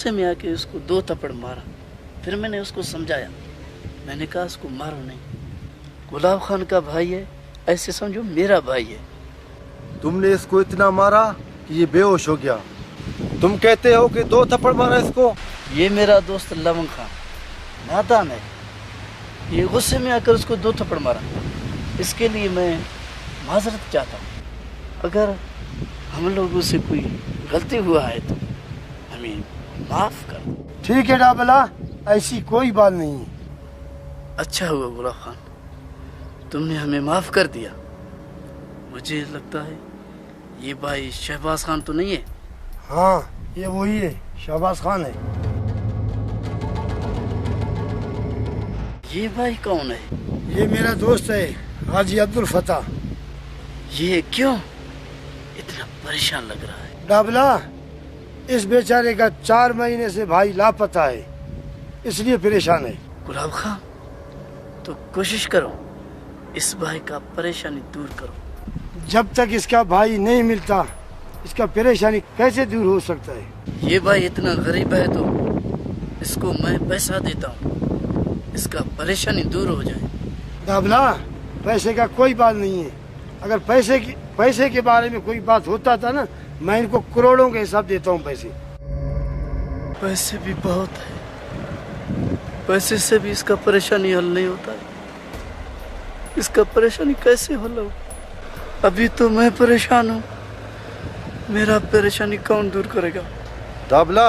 से में आके उसको 2 थप्पड़ मारा। फिर मैंने उसको समझाया, मैंने कहा उसको मारो नहीं, गुलाब खान का भाई है, ऐसे समझो मेरा भाई है। तुमने इसको इतना मारा कि ये बेहोश हो गया। तुम कहते हो कि 2 थप्पड़ मारा इसको? ये मेरा दोस्त लवंग खान नादान है, ये गुस्से में आकर उसको 2 थप्पड़ मारा। इसके लिए मैं माजरत चाहता हूँ। अगर हम लोगों से कोई गलती हुआ है तो हमें माफ कर दो। ठीक है डाबला, ऐसी कोई बात नहीं है। अच्छा हुआ गुलाब खान, तुमने हमें माफ कर दिया। मुझे लगता है ये भाई शहबाज खान तो नहीं है? हाँ, ये वही है, शहबाज खान है। ये भाई कौन है? ये मेरा दोस्त है, हाजी अब्दुल फता। ये क्यों इतना परेशान लग रहा है? डाबला, इस बेचारे का 4 महीने से भाई लापता है, इसलिए परेशान है। गुलाब खान, तो कोशिश करो इस भाई का परेशानी दूर करो। जब तक इसका भाई नहीं मिलता, इसका परेशानी कैसे दूर हो सकता है? ये भाई इतना गरीब है तो इसको मैं पैसा देता हूँ, इसका परेशानी दूर हो जाए। डाबला, पैसे का कोई बात नहीं है। अगर पैसे के बारे में कोई बात होता था ना, मैं इनको करोड़ों के हिसाब देता हूँ पैसे। पैसे भी बहुत है, पैसे से भी इसका परेशानी हल नहीं होता है। इसका परेशानी कैसे हल हो? अभी तो मैं परेशान हूँ, मेरा परेशानी कौन दूर करेगा? दाबला,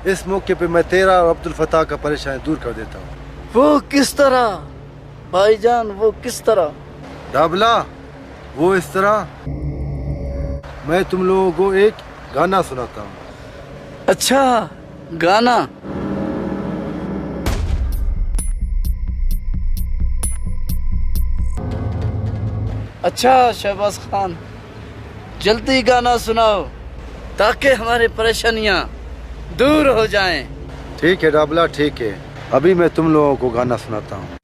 इस मौके पे मैं तेरा और अब्दुल फताह का परेशानी दूर कर देता हूँ। वो किस तरह भाईजान, वो किस तरह? दाबला, वो इस तरह, मैं तुम लोगों को एक गाना सुनाता हूँ। अच्छा, गाना? अच्छा शहबाज खान, जल्दी गाना सुनाओ ताकि हमारी परेशानियां दूर हो जाएं। ठीक है डाबला, ठीक है, अभी मैं तुम लोगों को गाना सुनाता हूँ।